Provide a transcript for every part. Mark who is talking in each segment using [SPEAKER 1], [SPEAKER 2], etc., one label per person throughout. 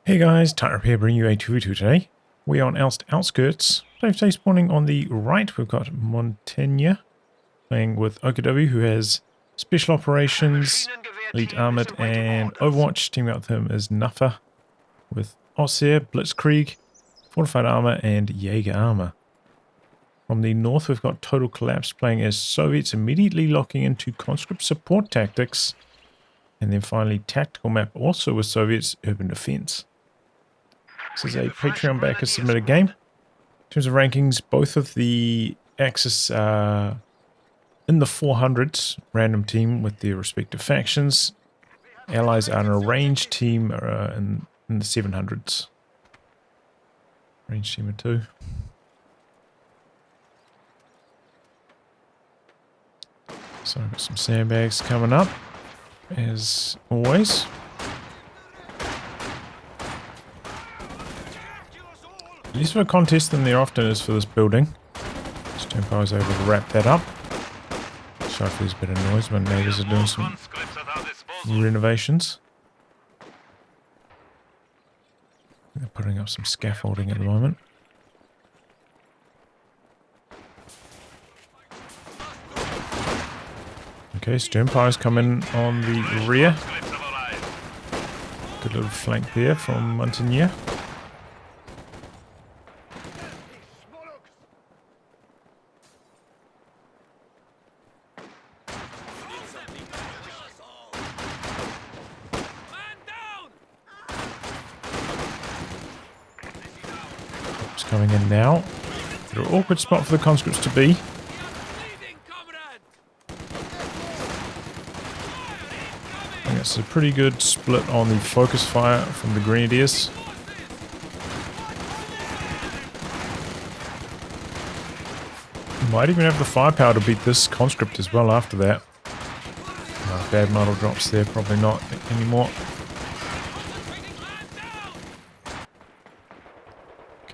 [SPEAKER 1] Hey guys, tightrope here bringing you a 2v2 today. We are on Elst Outskirts. Today spawning on the right, we've got Montaign3 playing with OKW, who has Special Operations, Elite Armored, and Overwatch. Teaming up with him is Nuffa with Ostheer, Blitzkrieg, Fortified Armor, and Jaeger Armor. From the north, we've got Total Collapse playing as Soviets, immediately locking into Conscript support tactics. And then finally, Tactical Map, also with Soviets, Urban Defense. This is a Patreon backer submitted game. In terms of rankings, both of the Axis are in the 400s, random team with their respective factions. Allies are an arranged team in the 700s. Range team of 2. So I've got some sandbags coming up, as always. Less of a contest than there often is for this building. Stempo was able to wrap that up. Sorry if there's a bit of noise, my neighbours are doing some renovations. They're putting up some scaffolding at the moment. Okay, Sternpire's come in on the rear. Good little flank there from Montaign3. Coming in now. An awkward spot for the conscripts to be. I think it's a pretty good split on the focus fire from the grenadiers. Might even have the firepower to beat this conscript as well after that. Bad model drops there, probably not anymore.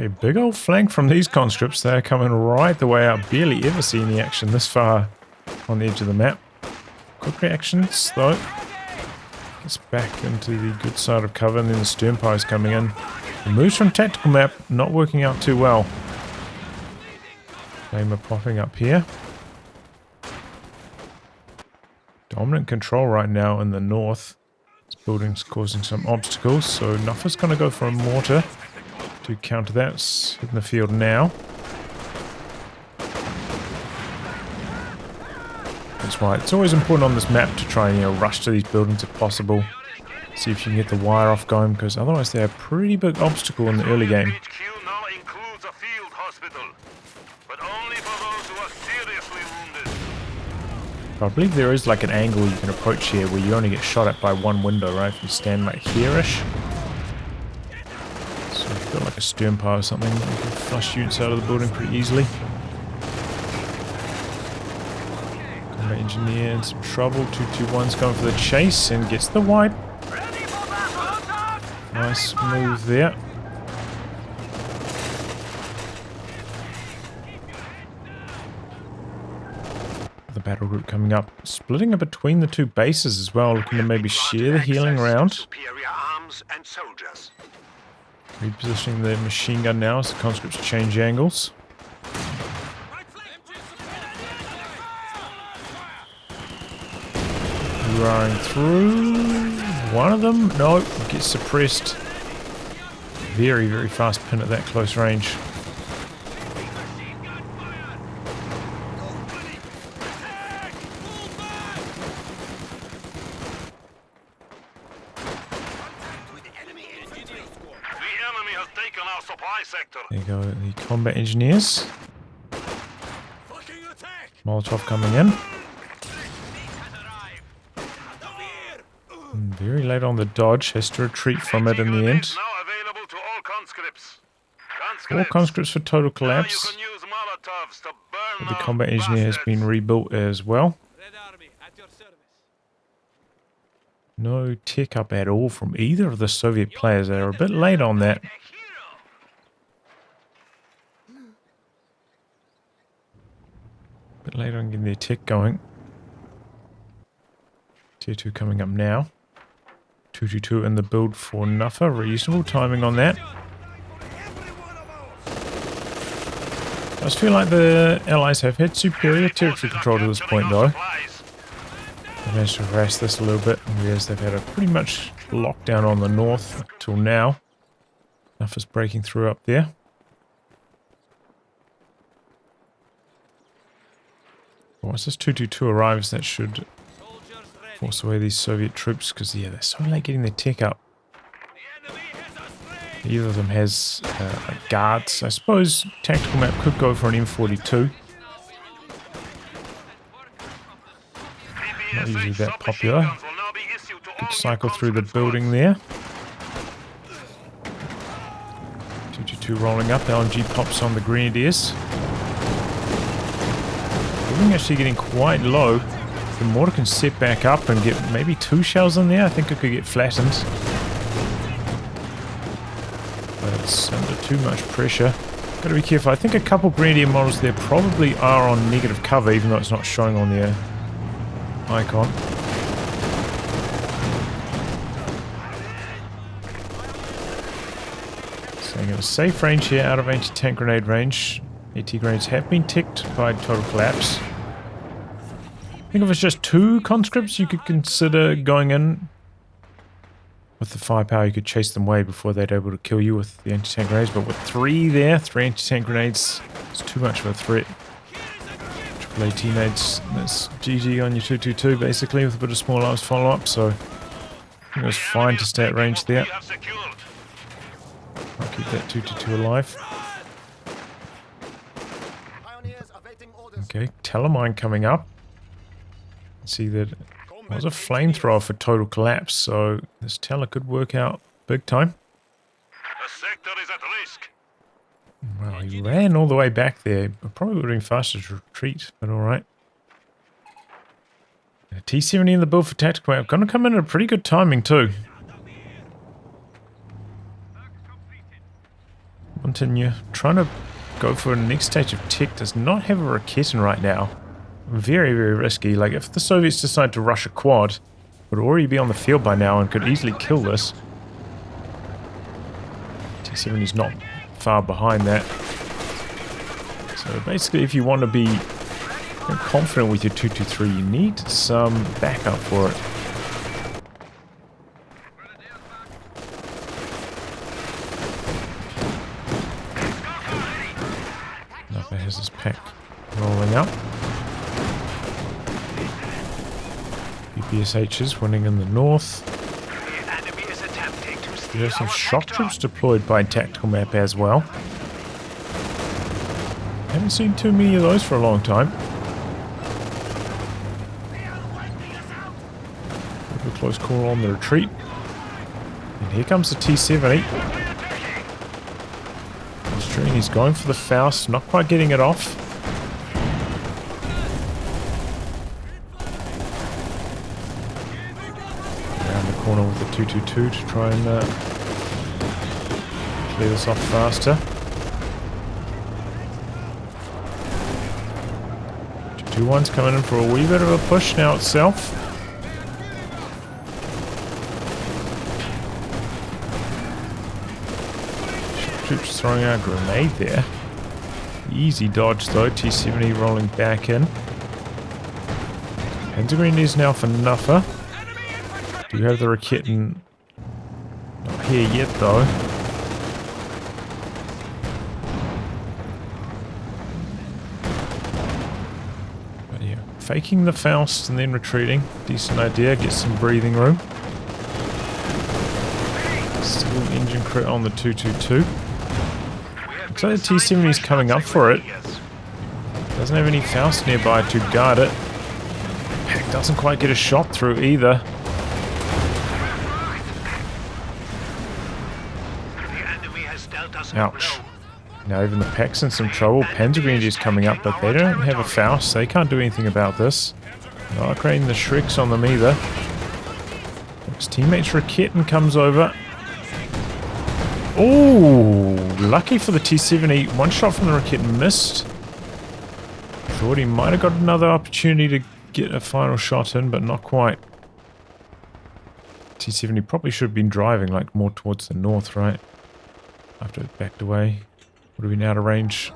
[SPEAKER 1] Okay, big old flank from these conscripts. They're coming right the way out. Barely ever see any action this far on the edge of the map. Quick reactions, though. Gets back into the good side of cover, and then the Sternpire's coming in. The moves from Tactical Map not working out too well. Flamer popping up here. Dominant control right now in the north. This building's causing some obstacles, so Nuffa's going to go for a mortar to counter that. It's hitting the field now. That's why it's always important on this map to try and rush to these buildings if possible. See if you can get the wire off going, because otherwise they're a pretty big obstacle in the early game. I believe there is like an angle you can approach here where you only get shot at by one window, right? If you stand like here-ish. So if you've got like a Sternpire or something, you can flush units out of the building pretty easily. Combat engineer in some trouble. 221's going for the chase and gets the wipe. Nice move there. The battle group coming up, splitting it between the two bases as well, looking to maybe share the healing around. Repositioning the machine gun now as the conscripts change angles. Running through. One of them, no, gets suppressed. Very, very fast pin at that close range. There you go, the combat engineers. Molotov coming in. Very late on the dodge, has to retreat from it in the end. 4 conscripts for total collapse. But the combat engineer has been rebuilt as well. No tech up at all from either of the Soviet players. They're a bit late on that. Bit later on getting their tech going. Tier 2 coming up now. 222 in the build for Nuffa. Reasonable timing on that. I just feel like the Allies have had superior territory control to this point though. They managed to harass this a little bit, whereas they've had a pretty much lockdown on the north till now. Nuffa's breaking through up there. Once this 222 arrives, that should force away these Soviet troops, because yeah, they're so late getting their tech up. Either of them has guards. I suppose tactical map could go for an M42. Not usually that popular. Could cycle through the building there. 222 rolling up. LMG pops on the Grenadiers. Building actually getting quite low. The mortar can set back up and get maybe 2 shells in there. I think it could get flattened. But it's under too much pressure. Gotta be careful. I think a couple Grenadier models there probably are on negative cover, even though it's not showing on their icon. Staying at a safe range here, out of anti-tank grenade range. AT grenades have been ticked by total collapse. I think if it's just 2 conscripts, you could consider going in. With the firepower, you could chase them away before they'd able to kill you with the anti-tank grenades. But with 3 there, 3 anti-tank grenades, it's too much of a threat. Triple AT nades, that's GG on your 222 basically, with a bit of small arms follow-up. So I think it was fine to stay at range there. I'll keep that 222 alive. Okay, Telemine coming up. See that it was a flamethrower for total collapse, so this Teller could work out big time.
[SPEAKER 2] The sector is at risk.
[SPEAKER 1] Well, he ran all the way back there. Probably would have been faster to retreat, but alright. T-70 in the build for tactical map. Going to come in at a pretty good timing too. Montaign3 trying to go for the next stage of tech. Does not have a Raketin right now. Very, very risky. Like, if the Soviets decide to rush a quad, it would already be on the field by now and could easily kill this. T-70's not far behind that. So basically, if you want to be confident with your 223, you need some backup for it. Nuffa has his pack rolling up. BSHs winning in the north. There are some shock troops deployed by tactical map as well. Haven't seen too many of those for a long time. A close call on the retreat. And here comes the T-70. He's going for the Faust, not quite getting it off. Corner with the 222 to try and clear this off faster. 221's coming in for a wee bit of a push now itself. Troops throwing out a grenade there. Easy dodge though, T-70 rolling back in. Pentagram is now for Nuffa. Do you have the Raketin? Not here yet, though. But yeah, faking the Faust and then retreating. Decent idea, get some breathing room. Still engine crit on the 222. Looks like the T-70 is coming up for it. Doesn't have any Faust nearby to guard it. Pack doesn't quite get a shot through either. Ouch. Now even the pack's in some trouble. Panzer is coming up, but they don't have a Faust. They can't do anything about this. Not creating the Shreks on them either. His teammate's Raketin comes over. Oh, lucky for the T-70. One shot from the Raketin missed. Thought he might have got another opportunity to get a final shot in, but not quite. T-70 probably should have been driving like more towards the north, right? After it backed away. Would have been out of range.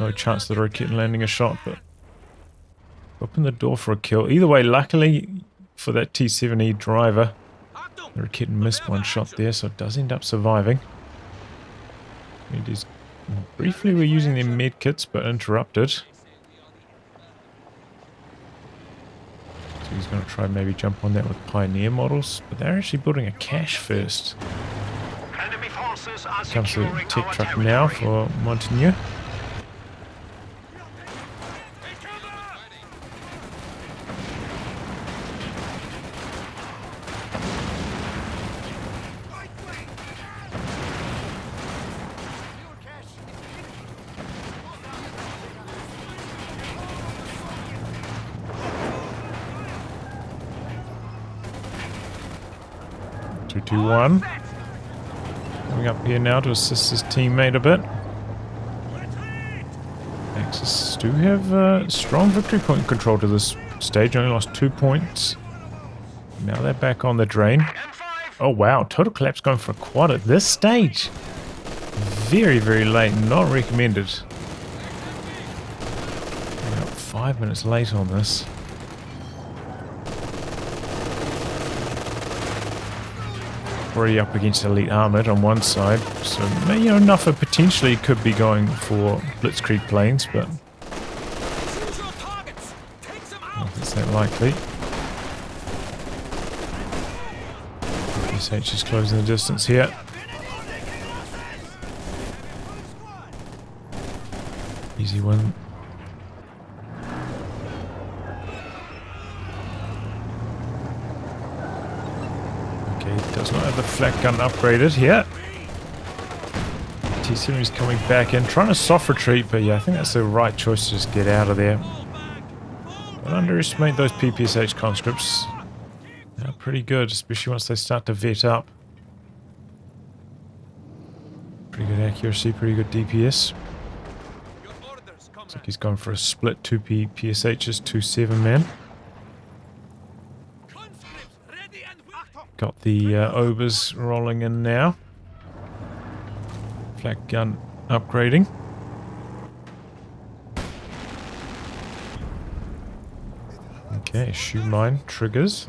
[SPEAKER 1] No chance of the Rocket landing a shot, but open the door for a kill. Either way, luckily for that T-70 driver, the Rocket missed one shot there, so it does end up surviving. It is briefly we're using their med kits, but interrupted. So he's going to try and maybe jump on that with Pioneer models, but they're actually building a cache first. Comes the tech truck now for Montaign3. 2-2-1. Coming up here now to assist his teammate a bit. Axis do have strong victory point control to this stage. Only lost 2 points. Now they're back on the drain. Oh wow, total collapse going for a quad at this stage. Very, very late. Not recommended. About 5 minutes late on this. Already up against elite armored on one side, so you know Nuffa potentially could be going for blitzkrieg planes, but I don't think it's that likely. SH is closing the distance here. Easy one. Does not have the flak gun upgraded here. T-70 is coming back in, trying to soft retreat, but yeah, I think that's the right choice to just get out of there. Don't underestimate those PPSH conscripts. They're pretty good, especially once they start to vet up. Pretty good accuracy, pretty good DPS. Looks like he's gone for a split 2 PSHs, 2 7-man. Got the Obers rolling in now. Flak gun upgrading. Okay, shoe mine triggers.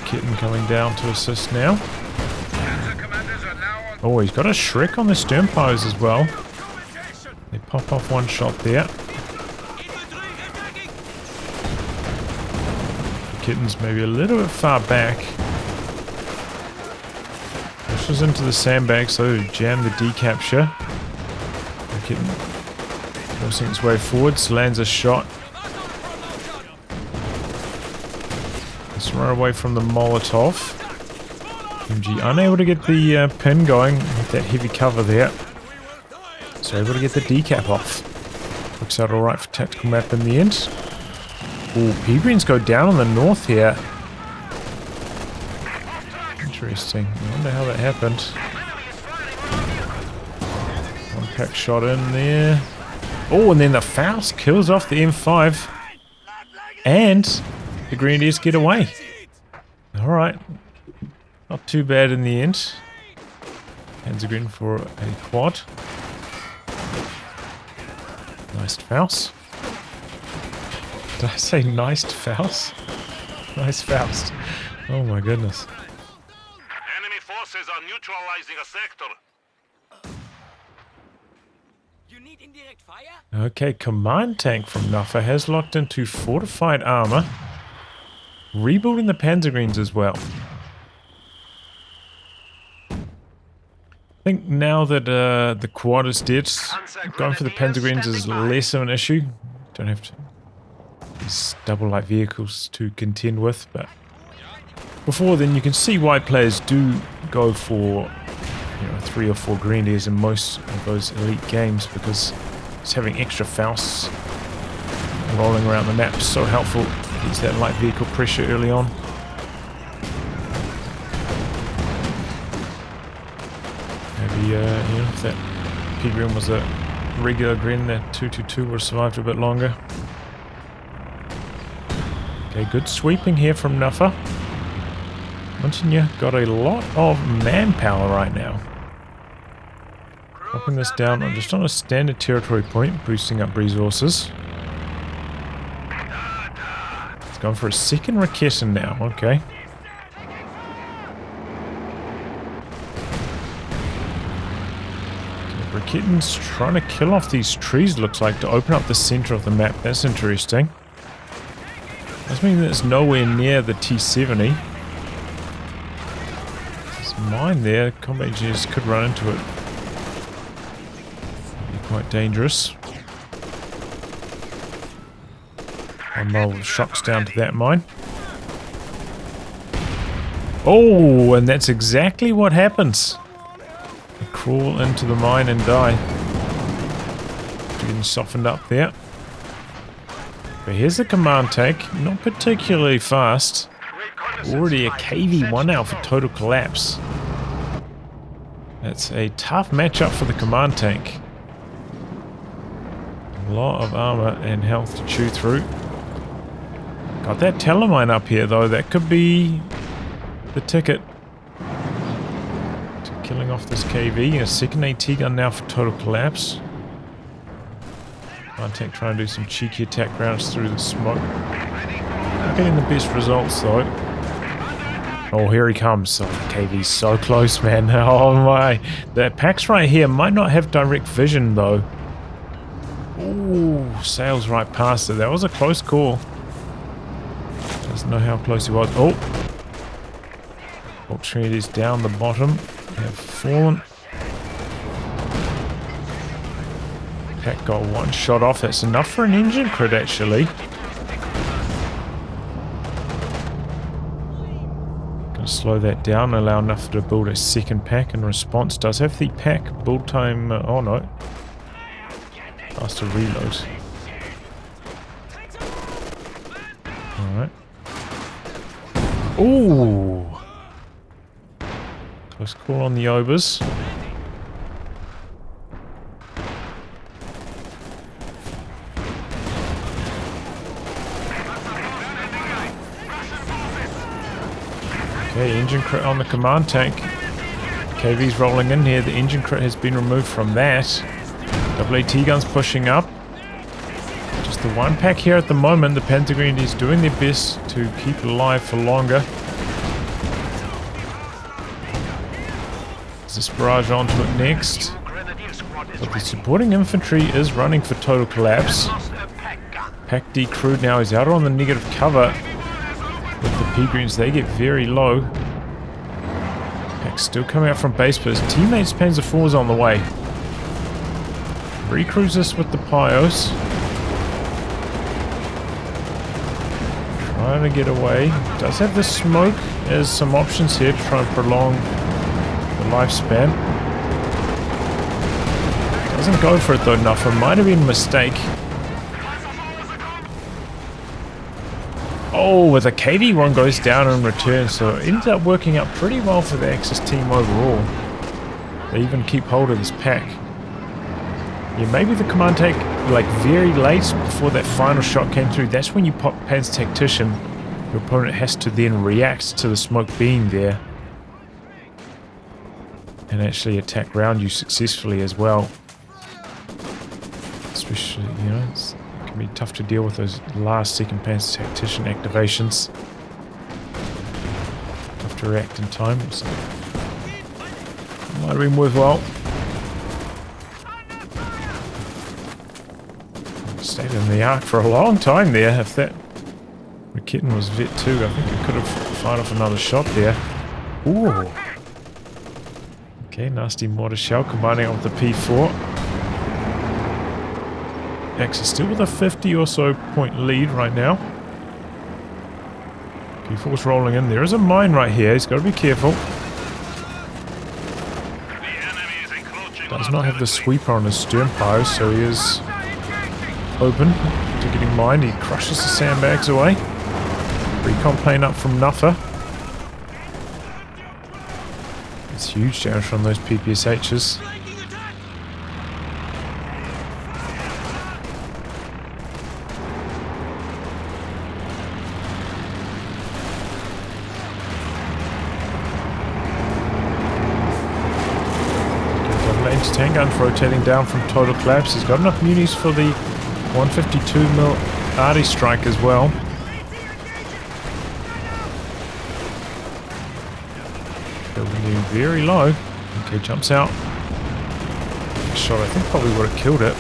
[SPEAKER 1] Kitten coming down to assist now. Oh, he's got a Shrek on the stern pose as well. They pop off one shot there. Kitten's maybe a little bit far back. Pushes into the sandbag, so jam the decapture. The Kitten forcing its way forwards, lands a shot. Let's run away from the Molotov. MG unable to get the pin going with that heavy cover there. So able to get the decap off. Looks out alright for tactical map in the end. Ooh, P-Greens go down on the north here. Interesting. I wonder how that happened. One pack shot in there. Oh, and then the Faust kills off the M5. And the Grenadiers get away. Alright. Not too bad in the end. Panzergren for a quad. Nice Faust. Did I say nice Faust? Nice Faust. Oh my goodness.
[SPEAKER 2] Enemy forces are neutralizing a sector.
[SPEAKER 3] You need indirect fire?
[SPEAKER 1] Okay, command tank from Nuffa has locked into fortified armor. Rebuilding the Panzergreens as well. I think now that the quad is dead, going for the Panzergreens is less of an issue. Don't have to these double light vehicles to contend with, but before then you can see why players do go for 3 or 4 Grenadiers in most of those elite games, because just having extra Fausts rolling around the map is so helpful against that light vehicle pressure early on. Maybe if that P-Gren was a regular Gren, that 222 would have survived a bit longer. Okay, good sweeping here from Nuffa. Montaign got a lot of manpower right now. Dropping this down on just on a standard territory point, boosting up resources. It's going for a second Raketin now, okay. Raketin's trying to kill off these trees, looks like, to open up the center of the map. That's interesting. Does mean that it's nowhere near the T-70. There's a mine there. Combat engineers could run into it. Be quite dangerous. One roll of shocks down to that mine. Oh, and that's exactly what happens. They crawl into the mine and die. Getting softened up there. But here's the command tank, not particularly fast. Already a KV-1 out for total collapse. That's a tough matchup for the command tank. A lot of armor and health to chew through. Got that telemine up here though, that could be the ticket to killing off this KV. A second AT gun now for total collapse. Montaign trying to do some cheeky attack rounds through the smoke. Not getting the best results though. Oh, here he comes. Oh, the KV's so close, man. Oh my. The packs right here might not have direct vision though. Ooh, sails right past it. That was a close call. Doesn't know how close he was. Oh. Opportunities down the bottom have fallen. Pack got one shot off. That's enough for an engine crit, actually. Gonna slow that down, allow enough to build a second pack in response. Does have the pack build time. Oh no. Faster reload. Alright. Ooh. Close call on the Obers. Okay, engine crit on the command tank. KV's rolling in here. The engine crit has been removed from that. Double AT guns pushing up. Just the one pack here at the moment. The Pentagreen is doing their best to keep it alive for longer. There's this barrage onto it next. But the supporting infantry is running for total collapse. Pack decrewed now. He's out on the negative cover. With the P-Greens, they get very low. Pack's still coming out from base, but his teammates Panzer IV is on the way. Recruits this with the Pios. Trying to get away. Does have the smoke as some options here to try and prolong the lifespan. Doesn't go for it though, Nuffa. Might have been a mistake. Oh, with a KV-1 goes down in return, so it ends up working out pretty well for the Axis team overall. They even keep hold of this pack. Yeah, maybe the command tank, like very late before that final shot came through, that's when you pop Pan's Tactician. Your opponent has to then react to the smoke being there. And actually attack round you successfully as well. Especially, you know, it can be tough to deal with those last second Pan's Tactician activations. Tough to react in time, so might have been worthwhile. Stayed in the arc for a long time there. If that Raketin was Vet 2, I think it could have fired off another shot there. Ooh. Okay, nasty mortar shell combining up with the P4. Axis still with a 50 or so point lead right now. P4's rolling in. There is a mine right here. He's got to be careful. Does not have the sweeper on his stern post, so he is open to getting mined. He crushes the sandbags away. Recon plane up from Nuffa. It's huge damage from those PPSHs. anti-tank guns rotating down from total collapse. He's got enough munis for the 152mm arty strike as well. Building very low. Okay, jumps out. Shot, I think, probably would have killed it.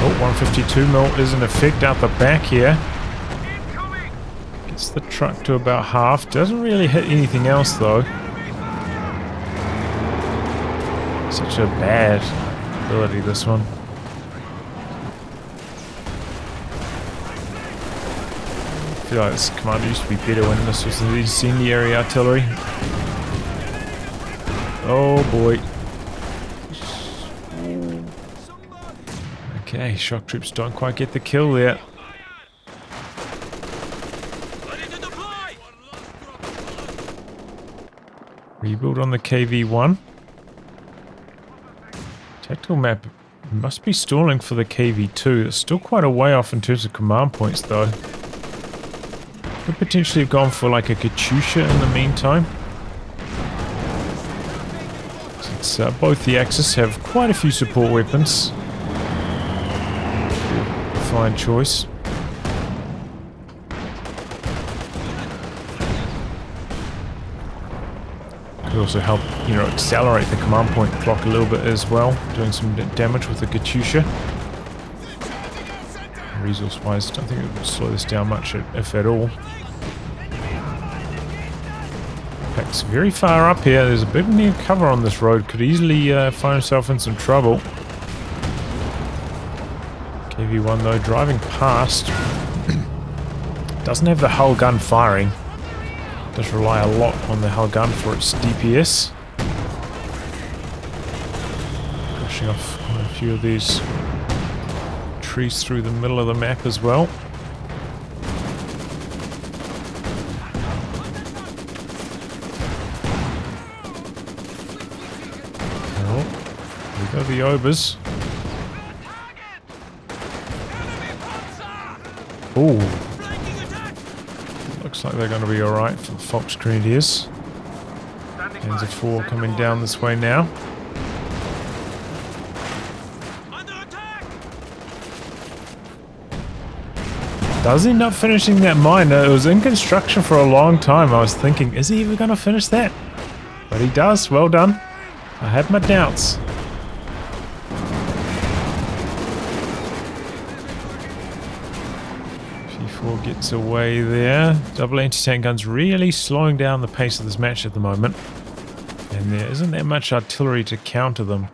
[SPEAKER 1] Oh, 152mm is in effect out the back here. Gets the truck to about half. Doesn't really hit anything else though. Such a bad ability, this one. I feel like this commander used to be better when this was the incendiary artillery. Oh boy. Okay, shock troops don't quite get the kill there. Rebuild on the KV-1. Tactical map must be stalling for the KV-2. It's still quite a way off in terms of command points though. Could potentially have gone for like a Katyusha in the meantime. Since both the Axis have quite a few support weapons. Fine choice. Could also help, you know, accelerate the command point clock a little bit as well, doing some damage with the Katyusha. Resource-wise, don't think it would slow this down much, if at all. Pack's very far up here. There's a bit near cover on this road. Could easily find himself in some trouble. KV-1 though, driving past. Doesn't have the hull gun firing. Does rely a lot on the hull gun for its DPS. Pushing off on a few of these trees through the middle of the map as well. Oh, there go the Obers. Ooh. Looks like they're going to be alright for the Fox Grenadiers. Panzer IV coming down this way now. Does end up finishing that mine. It was in construction for a long time. I was thinking, is he even going to finish that? But he does. Well done. I had my doubts. P4 gets away there. Double anti-tank guns really slowing down the pace of this match at the moment. And there isn't that much artillery to counter them.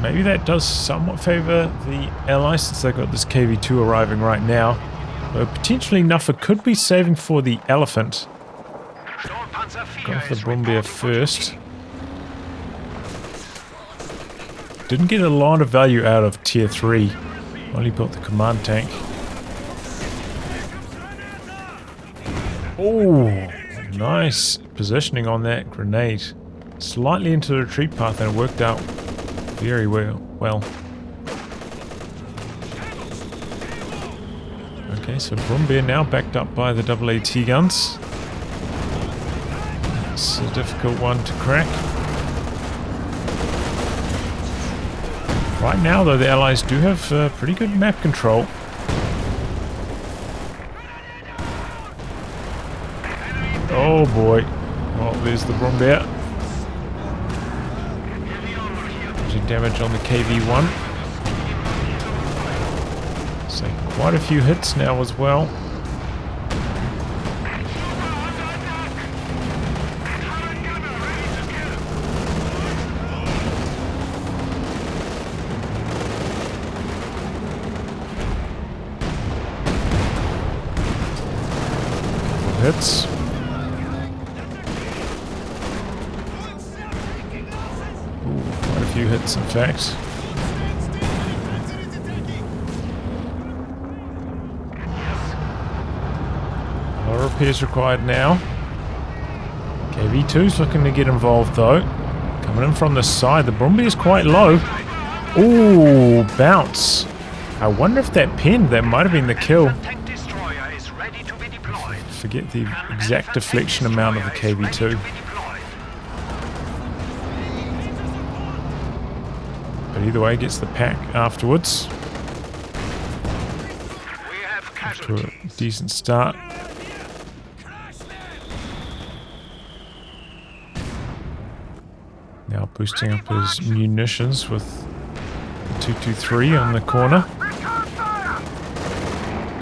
[SPEAKER 1] Maybe that does somewhat favour the Allies since they've got this KV-2 arriving right now. Though potentially Nuffa could be saving for the Elephant. Going for the Brumbier first. Didn't get a lot of value out of tier 3. Only built the command tank. Oh, nice positioning on that grenade. Slightly into the retreat path and it worked out very well. Okay, so Brumbier now backed up by the double AT guns. It's a difficult one to crack. Right now, though, the Allies do have pretty good map control. Oh boy. Oh, there's the Brumbier. Damage on the KV-1. So quite a few hits now as well. Hits. Few hits in fact. No repairs required now. KV-2's looking to get involved though. Coming in from the side. The Brumbier is quite low. Ooh, bounce. I wonder if that pinned. That might have been the kill. forget the exact deflection amount of the KV2. But either way, gets the pack afterwards. Off to a decent start. Now boosting up his munitions with the 223 on the corner.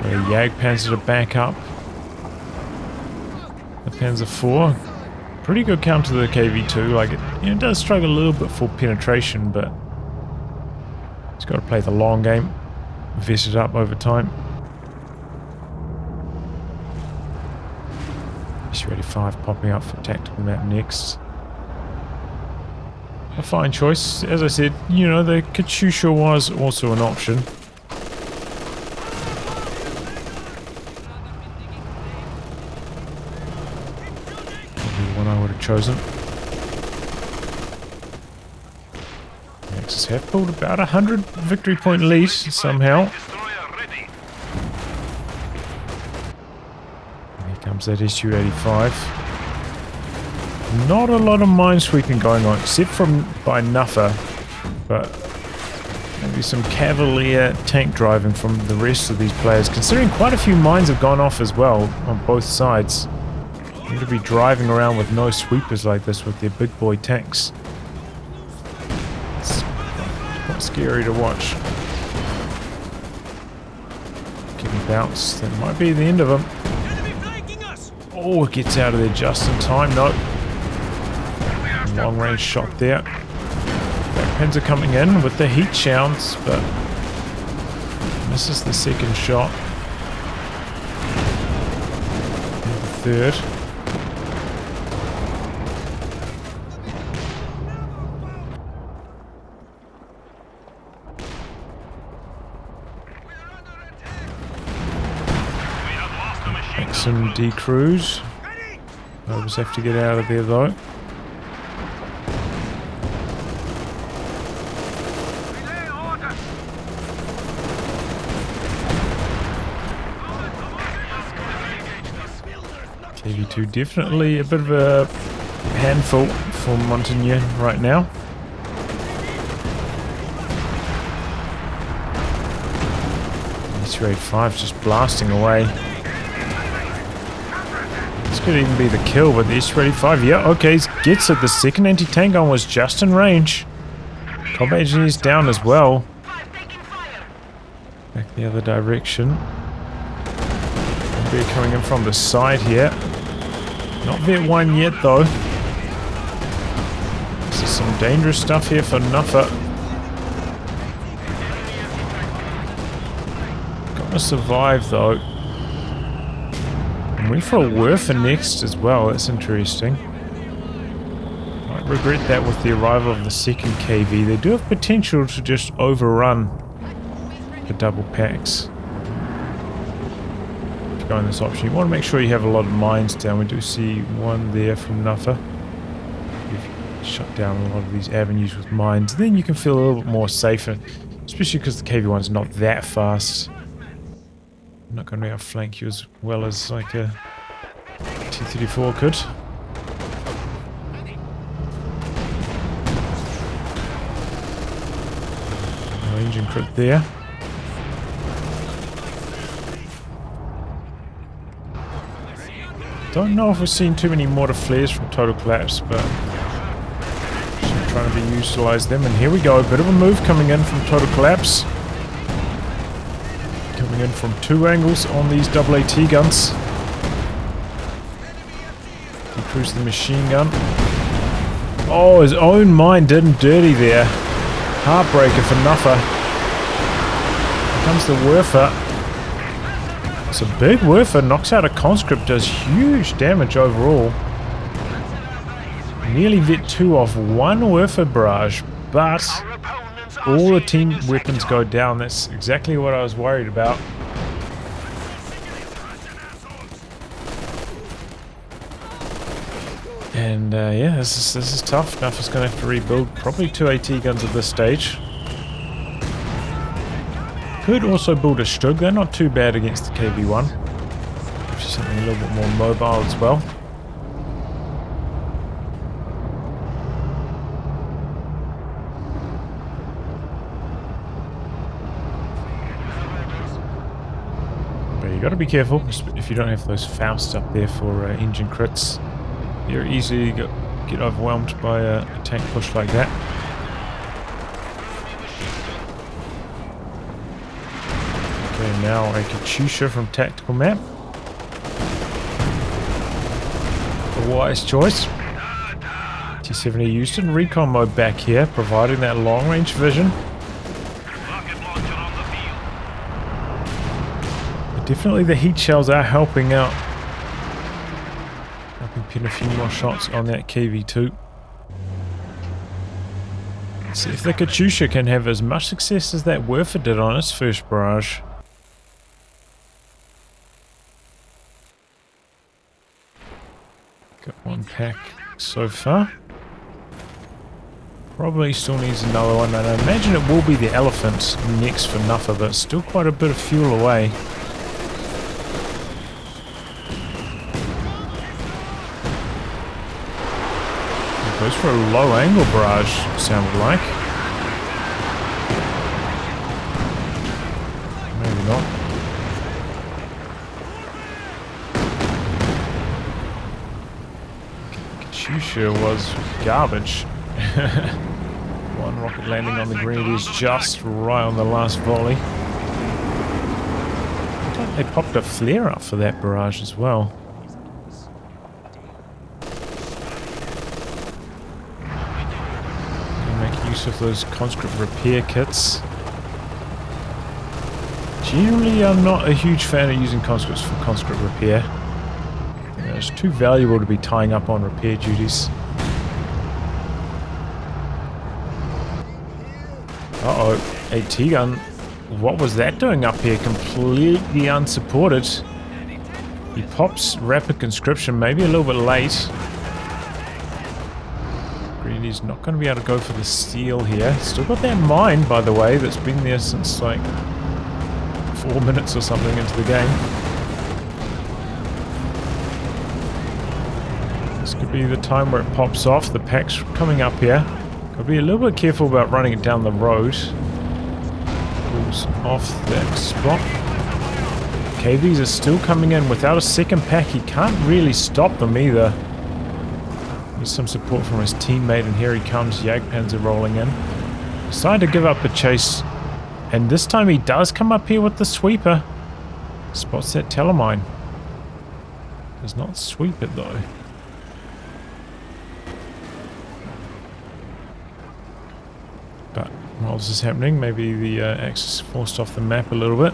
[SPEAKER 1] Got a Jagdpanzer to back up the Panzer IV. Pretty good counter to the KV2. Like it does struggle a little bit for penetration, but he's got to play the long game, vet it up over time. Su-85 popping up for tactical map next. A fine choice. As I said, you know, the Katyusha was also an option. Probably the one I would have chosen. The Axis have pulled about 100 victory point lead somehow. Here comes that Su-85. Not a lot of minesweeping going on, except from by Nuffa, but maybe some cavalier tank driving from the rest of these players, considering quite a few mines have gone off as well on both sides. Need to be driving around with no sweepers like this with their big boy tanks. It's quite scary to watch. Getting bounced, that might be the end of them. Oh, it gets out of there just in time. No. Long range shot there. Backpins are coming in with the heat showers, but misses the second shot. And the third. Some decrews. Rovers have to get out of there though. KV2 definitely a bit of a handful for Montaign right now. Su-85 just blasting away. This could even be the kill, but the Su-85, yeah, okay, gets it. The second anti-tank gun was just in range. Combat engineers down as well. Back the other direction. They're coming in from the side here. Not Vet 1 yet though. This is some dangerous stuff here for Nuffa. Gonna survive though. And went for a Werfer next as well, that's interesting. Might regret that with the arrival of the second KV. They do have potential to just overrun the double packs. Go in this option. You want to make sure you have a lot of mines down. We do see one there from Nuffa. You've shut down a lot of these avenues with mines. Then you can feel a little bit more safer, especially because the KV1's not that fast. I'm not going to outflank you as well as like a T-34 could. No engine crit there. Don't know if we've seen too many mortar flares from Total Collapse, but I'm trying to utilize them. And here we go, a bit of a move coming in from Total Collapse. Coming in from two angles on these AAT guns. Decrease the machine gun. Oh, his own mine did him dirty there. Heartbreaker for Nuffa. Here comes the Werfer. It's a big Werfer, knocks out a Conscript, does huge damage overall. Nearly Vet 2 off one Werfer barrage, but all the team weapons go down. That's exactly what I was worried about. And yeah, this is tough. Nuffa's going to have to rebuild probably 2 AT guns at this stage. Could also build a Stug. They're not too bad against the KV1. If Gives you something a little bit more mobile as well. But you got to be careful if you don't have those Fausts up there for engine crits. You're easily get overwhelmed by a tank push like that. Okay, now a Katyusha from Tactical Map. A wise choice. T-70 used in recon mode back here, providing that long-range vision. But definitely the heat shells are helping out. Helping pin a few more shots on that KV-2. Let's see if the Katyusha can have as much success as that Werfer did on its first barrage. Got one pack so far. Probably still needs another one, and I imagine it will be the Elephant next for Nuffa, but still quite a bit of fuel away. It goes for a low angle barrage, sounded like. Maybe not. Katyusha was garbage. One rocket landing on the Grenadiers just right on the last volley. I thought they popped a flare up for that barrage as well. Make use of those Conscript repair kits. Generally, I'm not a huge fan of using Conscripts for Conscript repair. It's too valuable to be tying up on repair duties. Uh-oh, a T-gun. What was that doing up here? Completely unsupported. He pops rapid conscription, maybe a little bit late. Grenadier's not going to be able to go for the steal here. Still got that mine, by the way, that's been there since like 4 minutes or something into the game. This could be the time where it pops off. The pack's coming up here. Gotta be a little bit careful about running it down the road. Pulls off that spot. KVs are still coming in without a second pack. He can't really stop them either. Needs some support from his teammate, and here he comes. Jagdpanzer rolling in. Decided to give up the chase, and this time he does come up here with the sweeper. Spots that telemine. Does not sweep it though. But while this is happening, maybe the Axis forced off the map a little bit.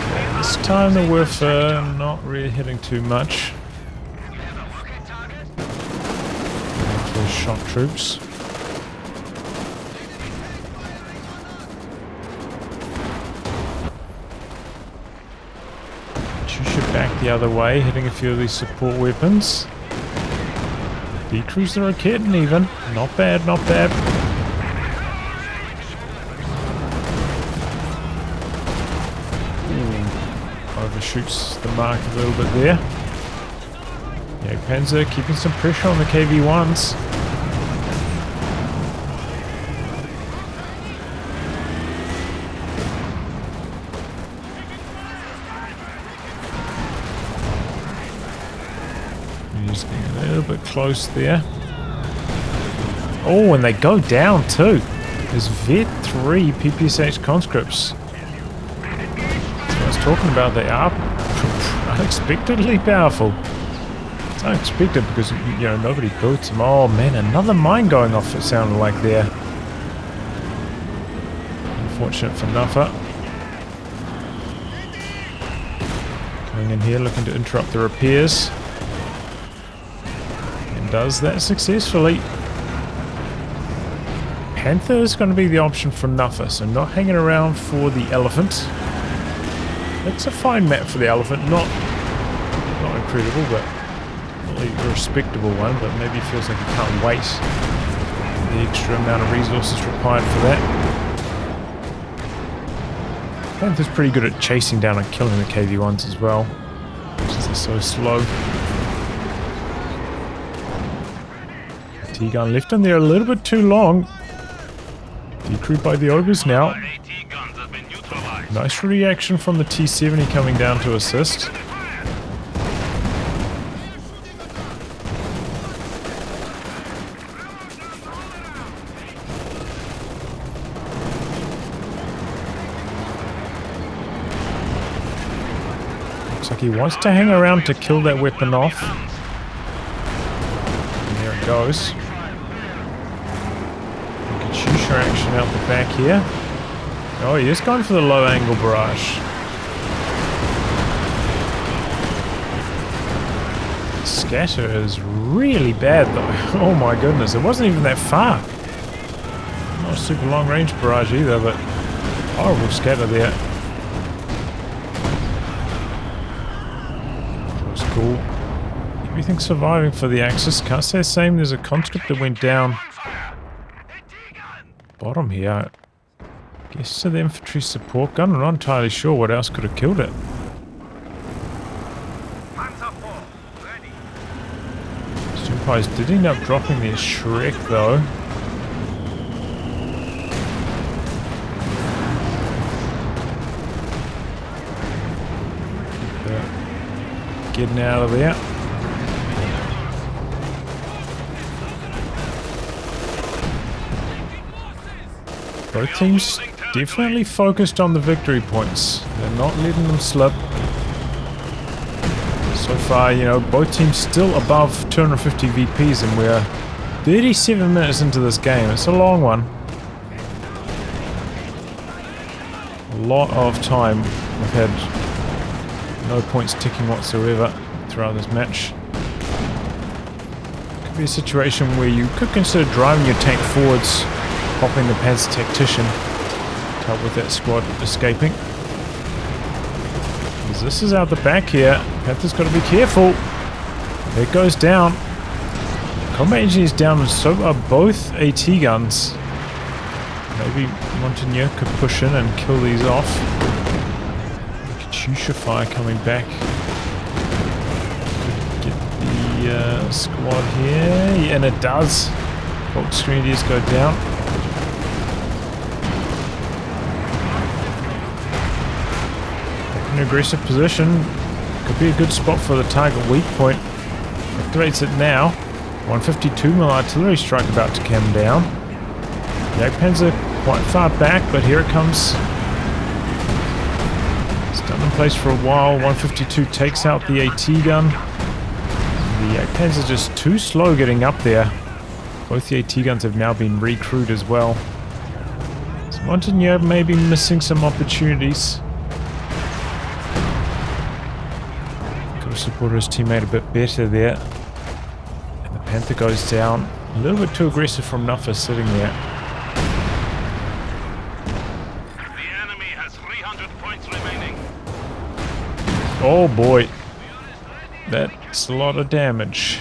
[SPEAKER 1] Okay, this time the Werfer not really hitting too much. For shock troops. Back the other way, hitting a few of these support weapons. D-cruiser kitten even. Not bad, not bad. Ooh. Overshoots the mark a little bit there. Jagdpanzer keeping some pressure on the KV-1s. A little bit close there. Oh, and they go down too. There's Vet 3 PPSH conscripts. That's what I was talking about. They are unexpectedly powerful. It's unexpected because, you know, nobody builds them. Oh man, another mine going off, it sounded like there. Unfortunate for Nuffa. Coming in here looking to interrupt the repairs. Does that successfully. Panther is going to be the option for Nuffa, so not hanging around for the Elephant. It's a fine map for the elephant. Not incredible, but a respectable one. But maybe it feels like you can't wait the extra amount of resources required for that. Panther's pretty good at chasing down and killing the KV-1s as well, since they're so slow. T-gun left in there a little bit too long. Decrewed by the ogres now. Nice reaction from the T-70 coming down to assist. Looks like he wants to hang around to kill that weapon off. And there it goes. Shooter action out the back here. Oh, he is going for the low angle barrage. Scatter is really bad though. Oh my goodness, it wasn't even that far. Not a super long range barrage either, but horrible scatter there. That was cool. Everything surviving for the Axis. Can't say the same. There's a Conscript that went down. Bottom here. Guess to the infantry support gun. I'm not entirely sure what else could have killed it. Supplies did end up dropping their Shrek though. Getting out of there. Both teams definitely focused on the victory points. They're not letting them slip. So far, you know, both teams still above 250 VPs and we're 37 minutes into this game. It's a long one. A lot of time. We've had no points ticking whatsoever throughout this match. Could be a situation where you could consider driving your tank forwards, popping the Panzer Tactician to help with that squad escaping. As this is out the back here, Panther's got to be careful. It goes down. Combat engineers down, and so are both AT guns. Maybe Montaign3 could push in and kill these off. Katyusha fire coming back. Could get the squad here, and it does. Both Grenadiers go down. An aggressive position. Could be a good spot for the target weak point. Activates it now. 152mm artillery strike about to come down. The Jagdpanzer quite far back, but here it comes. It's done in place for a while. 152 takes out the AT gun. The Jagdpanzer just too slow getting up there. Both the AT guns have now been recrewed as well. So Montaign3 may be missing some opportunities. Support his teammate a bit better there. And the Panther goes down. A little bit too aggressive from Nuffa sitting there.
[SPEAKER 2] The enemy has 300 points remaining.
[SPEAKER 1] Oh boy. That's a lot of damage.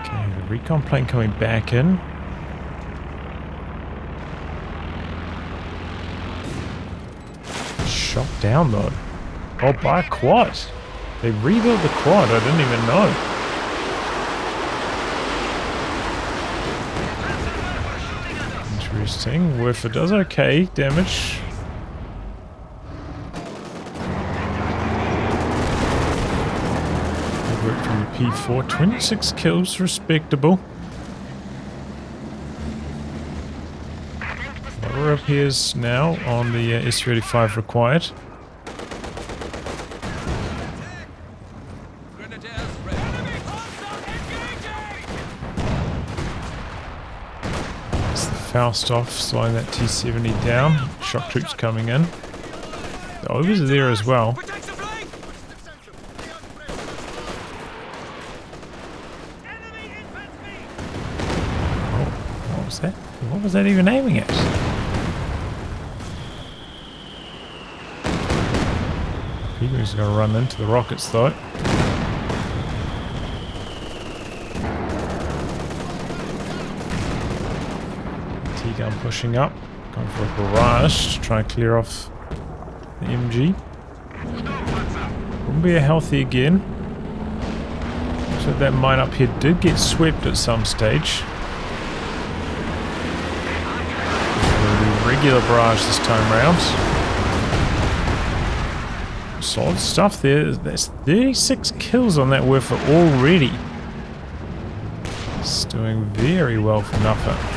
[SPEAKER 1] Okay, the recon plane coming back in. Shot down though. Oh, by a quad. They rebuilt the quad. I didn't even know. Interesting. Woofer does okay damage. Good work from the P4. 26 kills, respectable. Appears now on the S-35 required. It's the Faust off, slowing that T-70 down. Shock troops coming in. The ogres are there as well. What was that even aiming at? He's going to run into the rockets though. T-gun pushing up. Going for a barrage to try and clear off the MG. Wouldn't be a healthy again. So that mine up here did get swept at some stage. Regular barrage this time round. Solid stuff there. That's 36 kills on that Wurfer already. It's doing very well for Nuffa.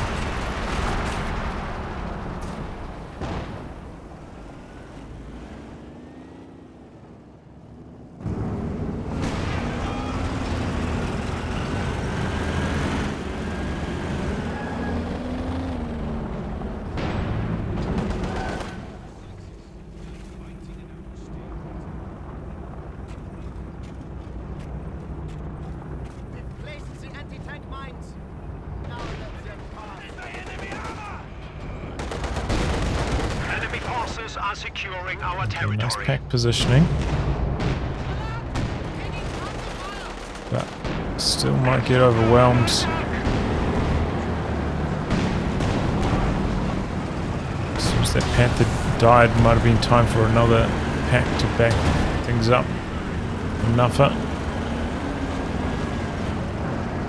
[SPEAKER 2] Are securing our territory.
[SPEAKER 1] Nice pack positioning. But still might get overwhelmed. As soon as that Panther died, might have been time for another pack to back things up. Nuffa.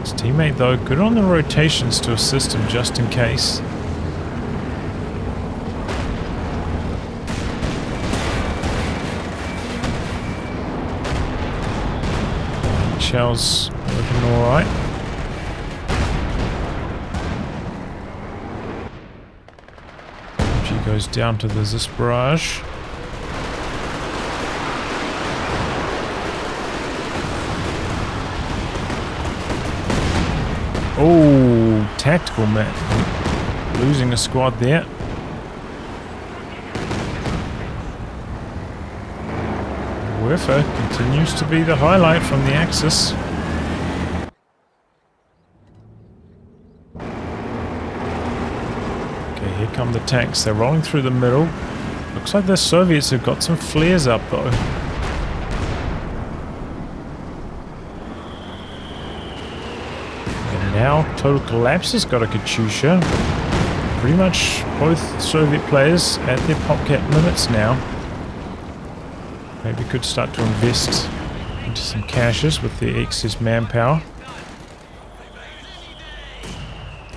[SPEAKER 1] His teammate though, good on the rotations to assist him just in case. Shells working alright. She goes down to the Zis barrage. Oh, tactical man. Losing a squad there. Wurfer continues to be the highlight from the Axis. Okay, here come the tanks. They're rolling through the middle. Looks like the Soviets have got some flares up though. And now Total Collapse has got a Katyusha. Pretty much both Soviet players at their popcat limits now. Maybe could start to invest into some caches with the excess manpower.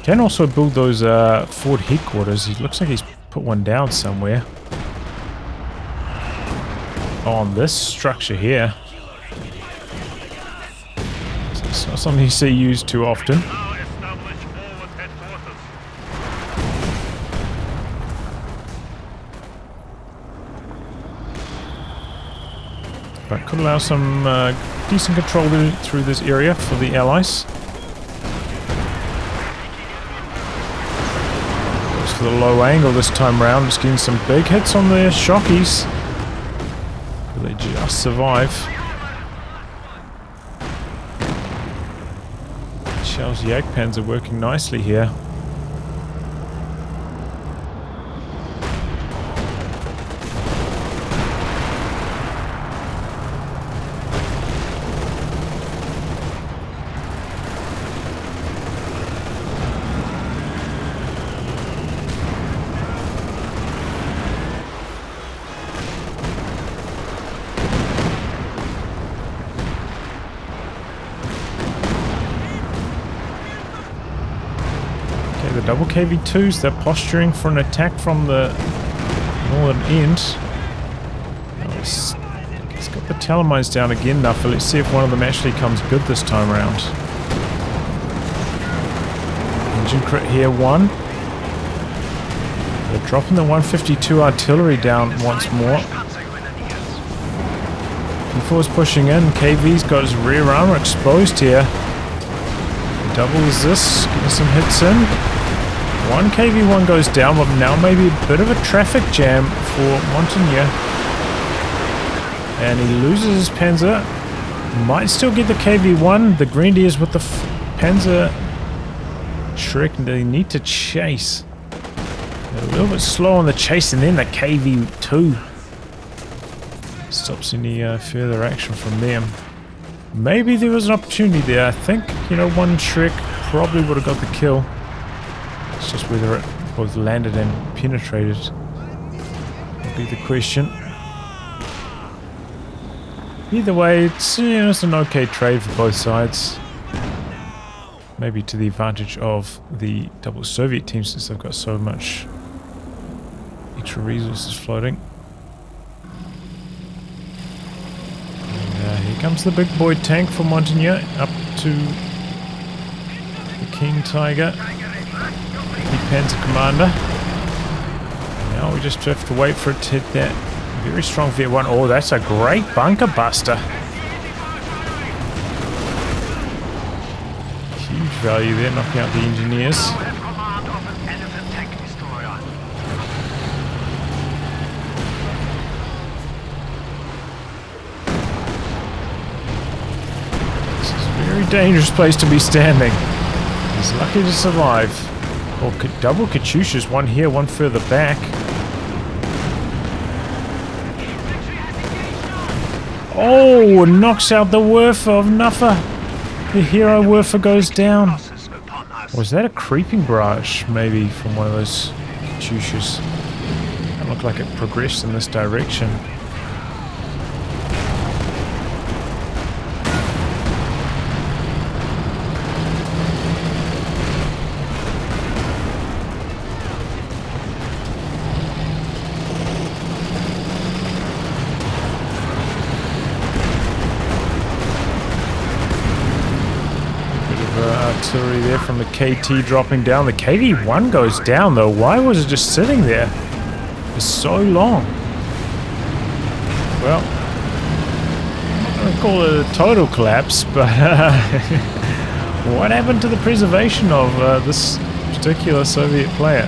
[SPEAKER 1] Can also build those Ford headquarters. It looks like he's put one down somewhere. On this structure here. It's not something you see used too often. But could allow some decent control through this area for the Allies. Goes for the low angle this time round. Just getting some big hits on the Shockies. They just survive. Shells Jagdpans are working nicely here. The double KV2s, they're posturing for an attack from the northern end. He's got the Telemines down again now, so let's see if one of them actually comes good this time around. Engine crit here, one. They're dropping the 152 artillery down once more. P4's pushing in, KV's got his rear armor exposed here. Doubles this, getting some hits in. One KV1 goes down, but now maybe a bit of a traffic jam for Montaign3. And he loses his Panzer. Might still get the KV1. The Grenadiers with the Panzer Shrek, they need to chase. They're a little bit slow on the chase, and then the KV2 stops any further action from them. Maybe there was an opportunity there. I think, you know, one Shrek probably would have got the kill. It's just whether it both landed and penetrated would be the question. Either way, it's, you know, it's an okay trade for both sides. Maybe to the advantage of the double Soviet team since they've got so much extra resources floating. And here comes the big boy tank for Montaign3 up to the King Tiger, the Panzer Commander. Now we just have to wait for it to hit that very strong V1. Oh, that's a great bunker buster. Huge value there, knocking out the engineers. This is a very dangerous place to be standing. He's lucky to survive. Oh, double Katyushas, one here, one further back. Oh, knocks out the Werfer of Nuffa. The hero Werfer goes down. Was that a creeping barrage, maybe, from one of those Katyushas? It looked like it progressed in this direction. Artillery there from the KT dropping down. The KV1 goes down though. Why was it just sitting there for so long? Well, I'm not going to call it a total collapse, but what happened to the preservation of this particular Soviet player?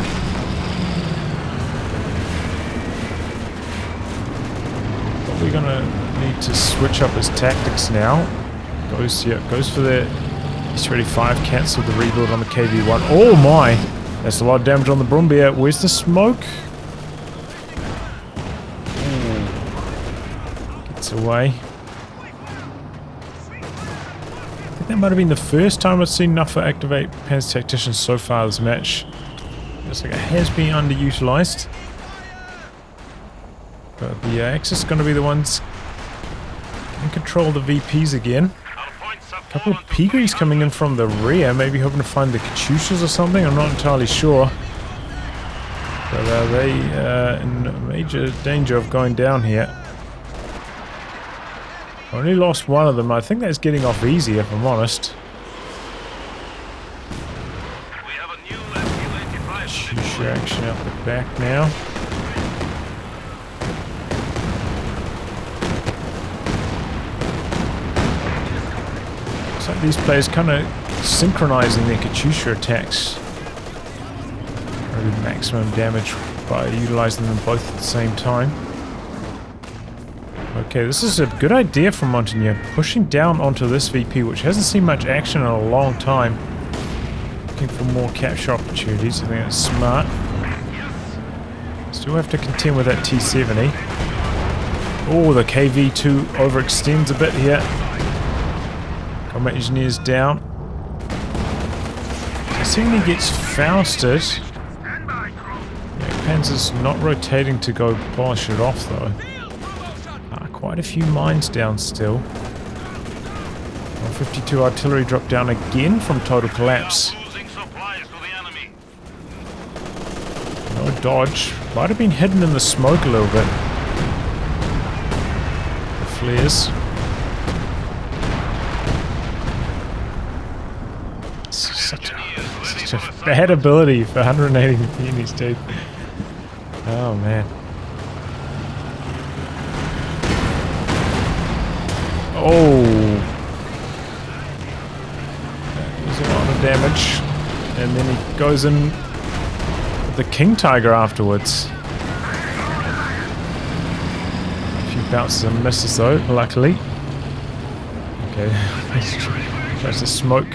[SPEAKER 1] Probably going to need to switch up his tactics now. Goes for the S-35, cancel the rebuild on the KV1. Oh my! That's a lot of damage on the Brumbier. Where's the smoke? Ooh. Gets away. I think that might have been the first time I've seen Nuffa activate Panzer Tacticians so far this match. Looks like it has been underutilized. But the Axis is going to be the ones can control the VPs again. A couple of Pigries coming in from the rear, maybe hoping to find the Katyushas or something, I'm not entirely sure. But they in major danger of going down here. I only lost one of them. I think that's getting off easy, if I'm honest. Katyusha action out the back now. Like these players kind of synchronizing their Katyusha attacks. Probably maximum damage by utilizing them both at the same time. Okay, this is a good idea from Montaign3, pushing down onto this VP, which hasn't seen much action in a long time. Looking for more capture opportunities. I think that's smart. Still have to contend with that T-70. Oh, the KV2 overextends a bit here. Combat engineers down. T-70 gets Fausted. Yeah, Panzer's not rotating to go polish it off though. Quite a few mines down still. 152 artillery dropped down again from total collapse. No dodge. Might have been hidden in the smoke a little bit. The flares. Such a bad ability for 180 units, dude. Oh man. Oh, that was a lot of damage, and then he goes in with the King Tiger afterwards. A few bounces and misses though, luckily. Okay, tries to smoke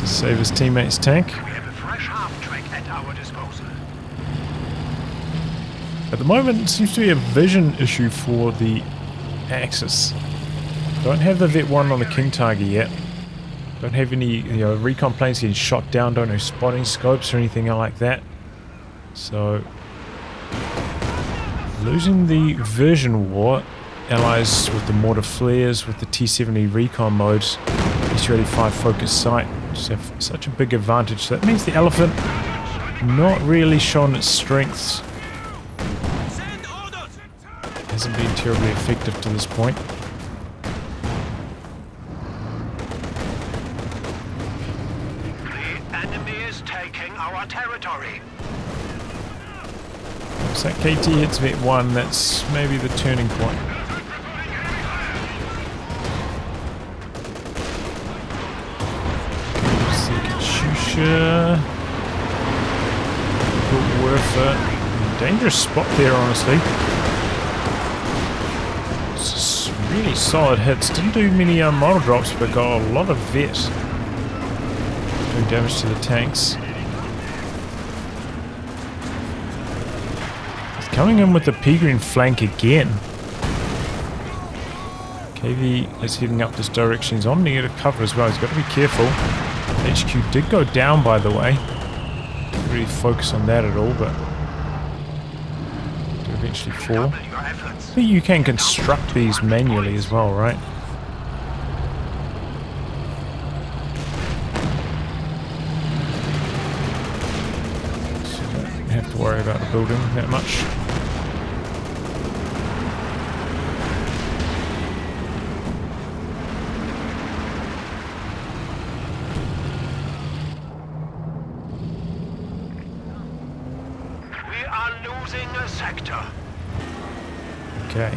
[SPEAKER 1] to save his teammate's tank.
[SPEAKER 3] We have a fresh half-track at our disposal.
[SPEAKER 1] At the moment, it seems to be a vision issue for the Axis. Don't have the Vet 1 on the King Tiger yet. Don't have any, recon planes getting shot down. Don't have spotting scopes or anything like that. So, losing the version war, allies with the mortar flares, with the T-70 recon mode, S-285 focus sight, just have such a big advantage. So that means the Elephant not really shown its strengths. Hasn't been terribly effective to this point.
[SPEAKER 3] The enemy is taking our territory.
[SPEAKER 1] So that KT hits Vet 1, that's maybe the turning point. Shusha. Good worth it. Dangerous spot there, honestly. It's just really solid hits. Didn't do many model drops, but got a lot of vet. Doing damage to the tanks. He's coming in with the pea-green flank again. KV is heading up this direction. He's on negative cover as well. He's got to be careful. HQ did go down, by the way. Didn't really focus on that at all, but did eventually fall. I think you can construct these manually as well, right? So you don't have to worry about the building that much. Okay.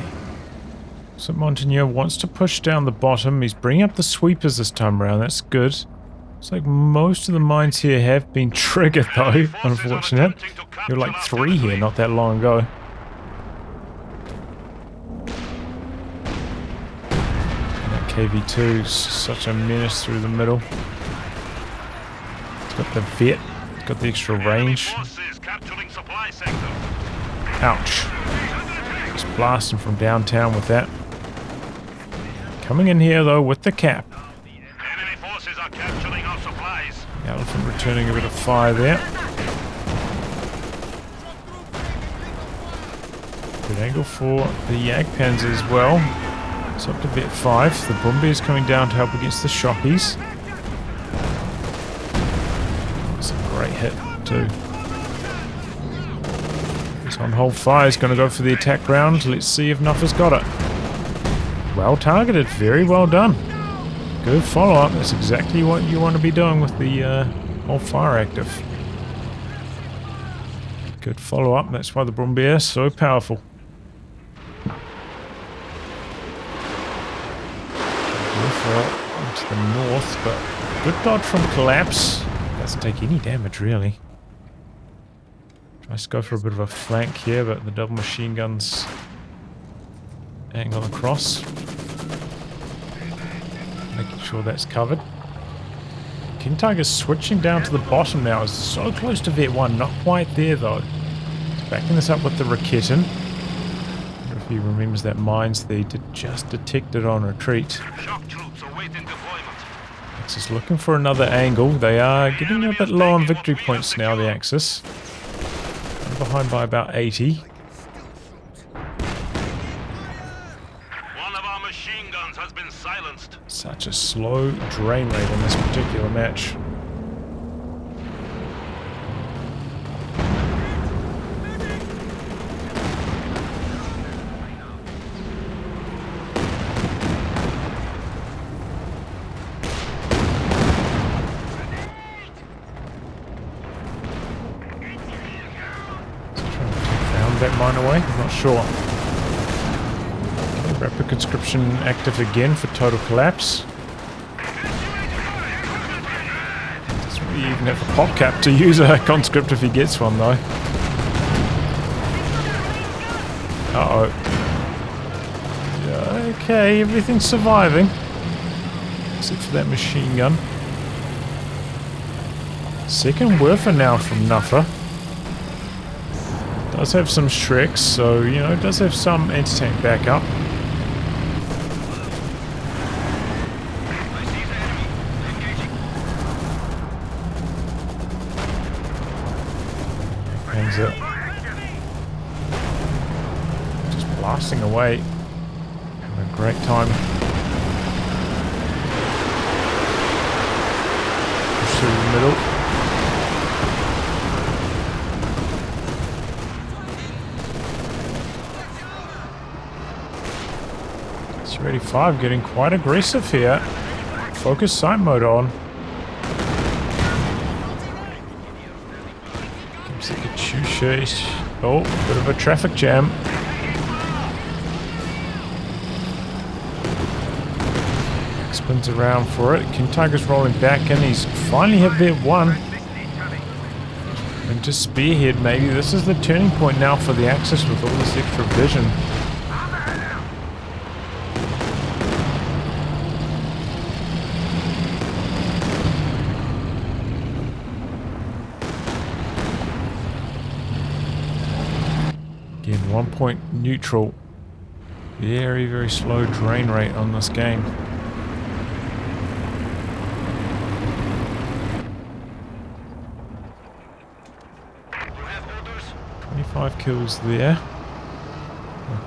[SPEAKER 1] So Montaign wants to push down the bottom. He's bringing up the sweepers this time around. That's good. It's like most of the mines here have been triggered though. Unfortunate. There were like 3 here not that long ago. And that KV2 is such a menace through the middle. It's got the vet. It's got the extra range. Ouch. Just blasting from downtown with that. Coming in here though with the cap.
[SPEAKER 2] Enemy forces are capturing our supplies.
[SPEAKER 1] The Elephant returning a bit of fire there. Good angle for the Jagdpanzer as well. It's up to vet 5. The Brumbier is coming down to help against the Shockies. It's a great hit too. On hold fire is going to go for the attack round. Let's see if Nuffa's got it. Well targeted. Very well done. Good follow-up. That's exactly what you want to be doing with the hold fire active. Good follow-up. That's why the Brumbier is so powerful. To the north, but good dodge from collapse. Doesn't take any damage really. Tries to go for a bit of a flank here, but the double machine guns angle across. Making sure that's covered. King Tiger's switching down to the bottom now. It's so close to vet 1, not quite there though. He's backing this up with the Raketin. I wonder if he remembers that mines there. He did just detect it on retreat.
[SPEAKER 2] Shock troops awaiting deployment.
[SPEAKER 1] Axis looking for another angle. They are getting a bit low on victory points now, the Axis. Behind by about 80.
[SPEAKER 2] One of our machine guns has been silenced.
[SPEAKER 1] Such a slow drain rate on this particular match. That mine away? I'm not sure. Okay, rapid conscription active again for total collapse. Doesn't really even have a pop cap to use a conscript if he gets one though. Uh-oh. Yeah, okay, everything's surviving. Except for that machine gun. Second Werfer now from Nuffa. Does have some Shreks, so, you know, does have some anti-tank backup. Hangs it. Just blasting away. Having a great time. Push through the middle. Ready 5 getting quite aggressive here. Focus sight mode on. Gives it a COH2. Oh, bit of a traffic jam. Spins around for it. King Tiger's rolling back in. He's finally hit there 1. And just spearhead maybe. This is the turning point now for the Axis with all this extra vision. Again, 1 point neutral. Very, very slow drain rate on this game.
[SPEAKER 3] You have orders?
[SPEAKER 1] 25 kills there. A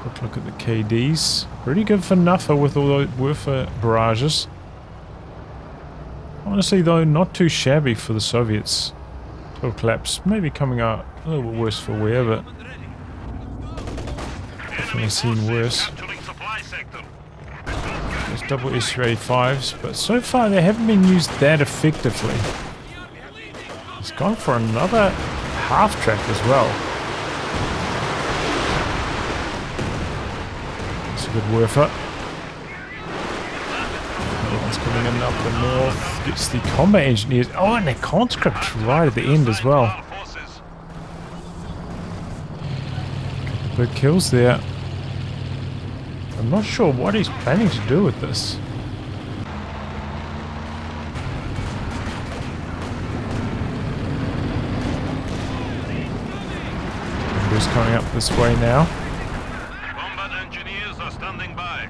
[SPEAKER 1] quick look at the KDs. Pretty good for Nuffa with all those Werfer barrages. Honestly though, not too shabby for the Soviets. Total collapse maybe coming out a little bit worse for wear, but definitely seen worse. There's double SU-85s, but so far they haven't been used that effectively. It's gone for another half track as well. It's a good Werfer. Another one's coming in up the north. Gets the combat engineers. Oh, and the Conscript right at the end as well. Couple big kills there. I'm not sure what he's planning to do with this. Numbers coming up this way now.
[SPEAKER 2] Combat engineers are standing by.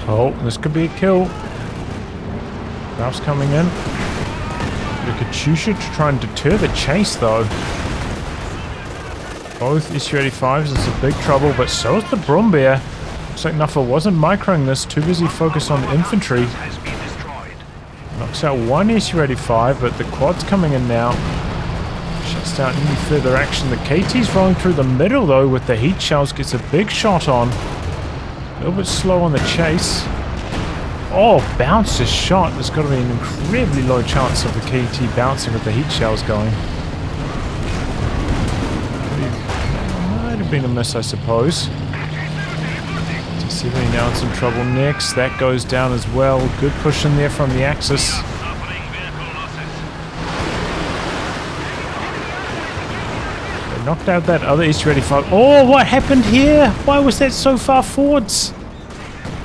[SPEAKER 1] Oh, this could be a kill. Ralph's coming in. Look at COH2 to try and deter the chase though. Both SU-85s is in big trouble, but so is the Brombeer. Looks like Nuffa wasn't microing this, too busy focused on the infantry. Knocks out one SU-85, but the quad's coming in now. Shuts down any further action. The KT's rolling through the middle though with the heat shells, gets a big shot on. A little bit slow on the chase. Oh, bounced his shot. There's got to be an incredibly low chance of the KT bouncing with the heat shells going. Might have been a miss, I suppose. T70 now in some trouble next. That goes down as well. Good push in there from the Axis. Knocked out that other SU-85. Oh, what happened here? Why was that so far forwards?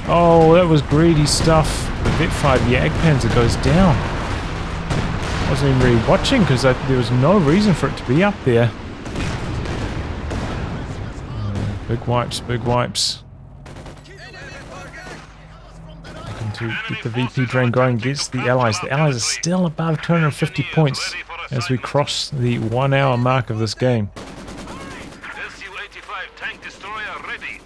[SPEAKER 1] Oh, that was greedy stuff. The Vet-5 Jagdpanzer goes down. Wasn't even really watching because there was no reason for it to be up there. Big wipes, big wipes. Looking to get the VP drain going against the Allies. The Allies are still above 250 points as we cross the 1 hour mark of this game.
[SPEAKER 2] SU-85 tank destroyer ready.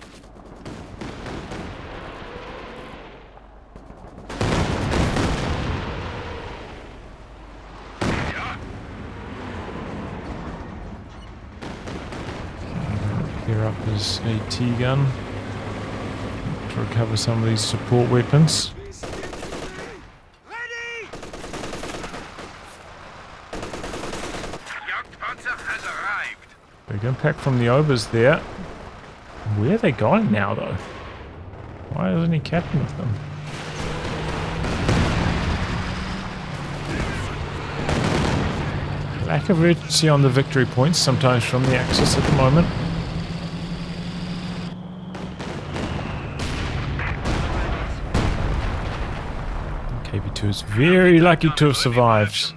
[SPEAKER 1] Gear up his AT gun to recover some of these support weapons. Big impact from the overs there. Where are they going now, though? Why isn't he capping with them? Lack of urgency on the victory points sometimes from the Axis at the moment. KV2 is very lucky to have survived.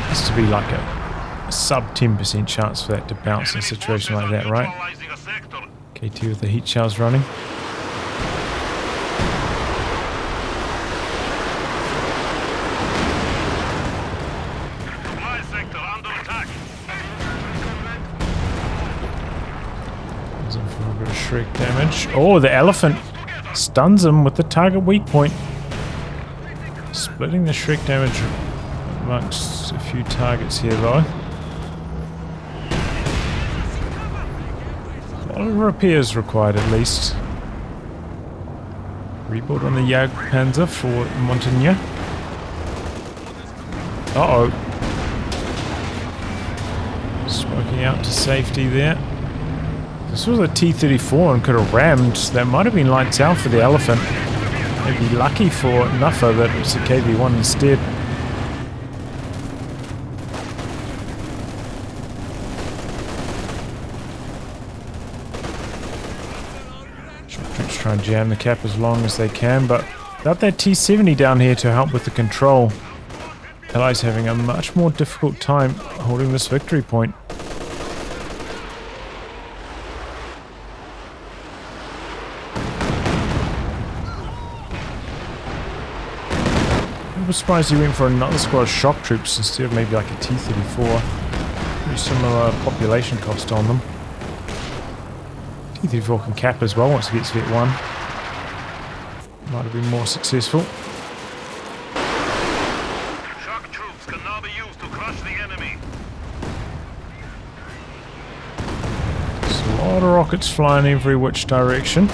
[SPEAKER 1] Has to be like a sub 10% chance for that to bounce in a situation like that, right? KT with the heat showers running. Shrek damage. Oh, the elephant stuns him with the target weak point. Splitting the Shrek damage amongst a few targets here, though. A lot of repairs required, at least. Rebuild on the Jagdpanzer for Montaign. Uh-oh. Smoking out to safety there. This was a T-34 and could have rammed. That might have been lights out for the elephant. Maybe lucky for Nuffa that it's a KV-1 instead. Troops try and jam the cap as long as they can, but without that T-70 down here to help with the control, Allies having a much more difficult time holding this victory point. I was surprised he went for another squad of shock troops instead of maybe like a T-34. Pretty similar population cost on them. T-34 can cap as well once it gets Vet 1. Might have been more successful.
[SPEAKER 2] Shock troops can now be used to crush the enemy.
[SPEAKER 1] There's a lot of rockets flying every which direction.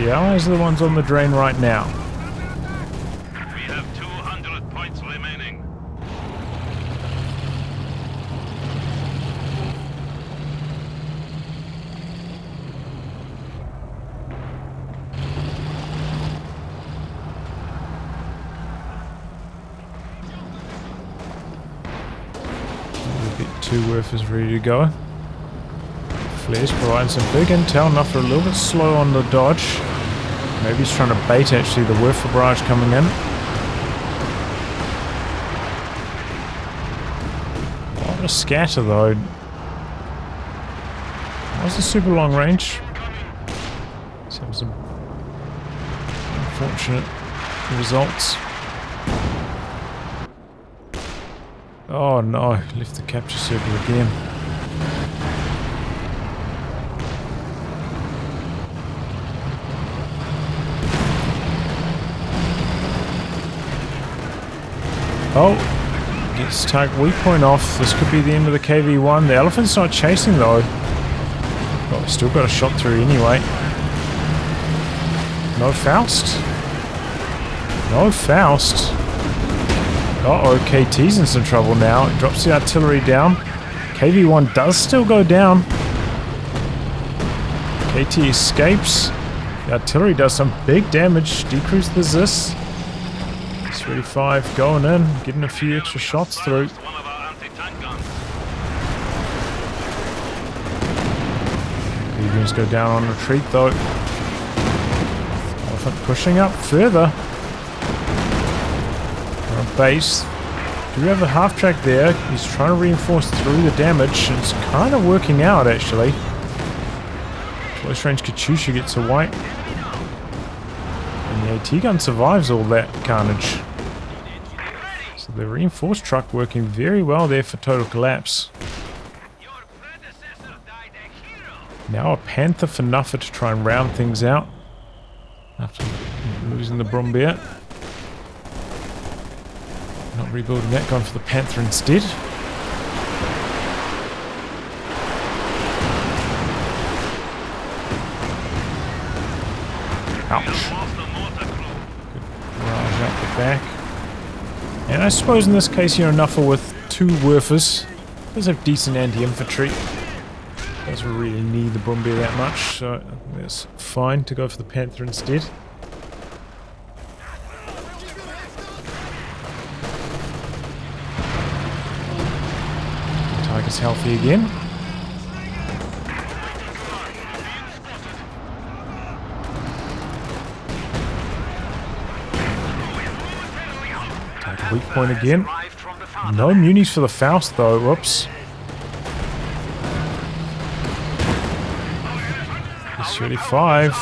[SPEAKER 1] The Allies are the ones on the drain right now.
[SPEAKER 2] We have 200 points remaining.
[SPEAKER 1] Vet 2 Werf is ready to go. Flares providing some big intel, Nuffa a little bit slow on the dodge. Maybe he's trying to bait actually the Werfer barrage coming in. A lot of scatter though. Wasn't super long range. Some unfortunate results. Oh no, left the capture circle again. Oh, gets target weak point off. This could be the end of the KV-1. The elephant's not chasing though. But we still got a shot through anyway. No Faust. No Faust. Uh-oh, KT's in some trouble now. It drops the artillery down. KV-1 does still go down. KT escapes. The artillery does some big damage. Decrease the ZIS. 35 going in, getting a few extra shots through. Units go down on retreat though. Elephant pushing up further. On a base. Do we have a half track there? He's trying to reinforce through the damage. It's kind of working out actually. Close range Katyusha gets a wipe. And the AT gun survives all that carnage. So the reinforced truck working very well there for total collapse. Now a Panther for Nuffa to try and round things out. After losing the Brombeer. Not rebuilding that, going for the Panther instead. Ouch. Good barrage out the back. And I suppose in this case, you know, Nuffa with 2 Werfers does have decent anti-infantry. Doesn't really need the Brumbier that much, so it's fine to go for the Panther instead. Tiger's healthy again. Weak point again. No munis for the Faust though. Whoops. It's 35.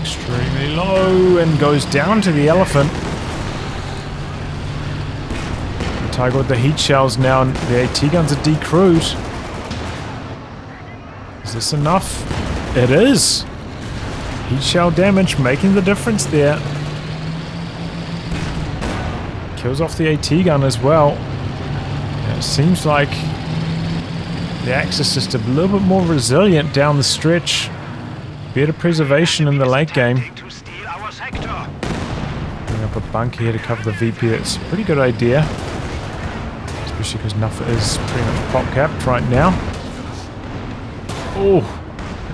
[SPEAKER 1] Extremely low and goes down to the elephant. The Tiger with the heat shells now and the AT guns are decrewed. Is this enough? It is. Heat shell damage making the difference there. Kills off the AT gun as well. And it seems like the Axis is just a little bit more resilient down the stretch. Better preservation in the late game. Bring up a bunker here to cover the VP. That's a pretty good idea. Especially because Nuffa is pretty much pop capped right now. Oh,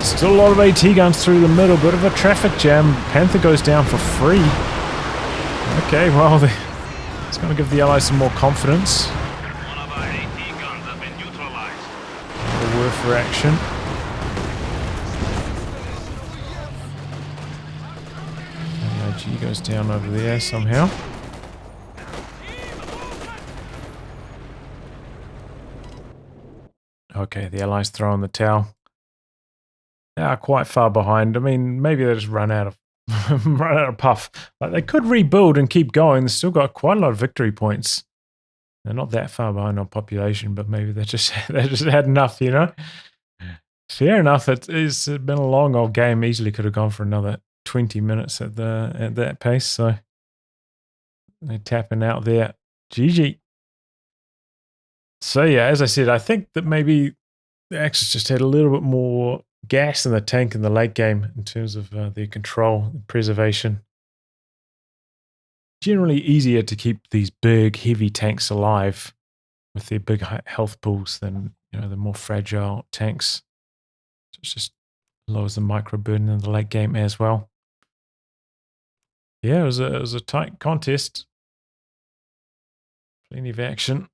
[SPEAKER 1] still a lot of AT guns through the middle. Bit of a traffic jam. Panther goes down for free. Okay, well, it's going to give the Allies some more confidence.
[SPEAKER 2] One of our AT guns have been neutralized.
[SPEAKER 1] A word for action. And the IG goes down over there somehow. Okay, the Allies throw in the towel. They are quite far behind. I mean, maybe they just run out of puff. Like, they could rebuild and keep going. They've still got quite a lot of victory points. They're not that far behind on population, but maybe they just had enough, you know? Fair enough. It's been a long old game. Easily could have gone for another 20 minutes at that pace. So they're tapping out there. GG. So yeah, as I said, I think that maybe the Axis just had a little bit more gas in the tank in the late game in terms of their control and preservation. Generally easier to keep these big, heavy tanks alive with their big health pools than, you know, the more fragile tanks. So it's just lowers the micro burden in the late game as well. Yeah, it was a tight contest. Plenty of action.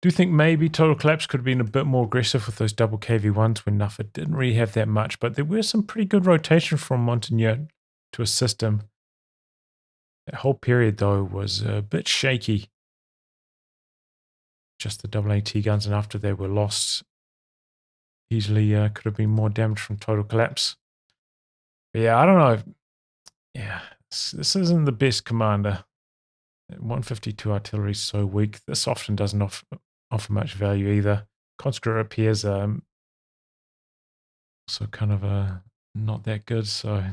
[SPEAKER 1] Do think maybe Total Collapse could have been a bit more aggressive with those double KV1s when Nuffa didn't really have that much, but there were some pretty good rotation from Montaign3 to assist him. That whole period, though, was a bit shaky. Just the double AT guns, and after they were lost, easily could have been more damage from Total Collapse. But yeah, I don't know. Yeah, this isn't the best commander. 152 artillery is so weak. This often doesn't offer much value either. Conscript appears also kind of not that good. So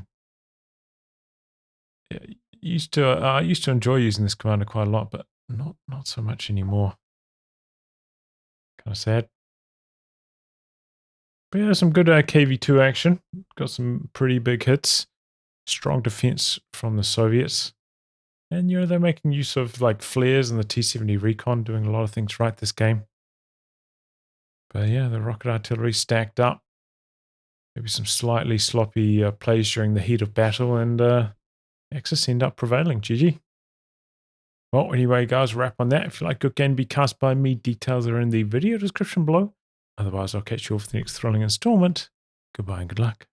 [SPEAKER 1] yeah, I used to enjoy using this commander quite a lot, but not so much anymore. Kind of sad. But yeah, some good KV2 action. Got some pretty big hits. Strong defense from the Soviets. And, you know, they're making use of, like, flares and the T-70 Recon, doing a lot of things right this game. But, yeah, the rocket artillery stacked up. Maybe some slightly sloppy plays during the heat of battle, and Axis end up prevailing. GG. Well, anyway, guys, wrap on that. If you like good game, be cast by me. Details are in the video description below. Otherwise, I'll catch you all for the next thrilling installment. Goodbye and good luck.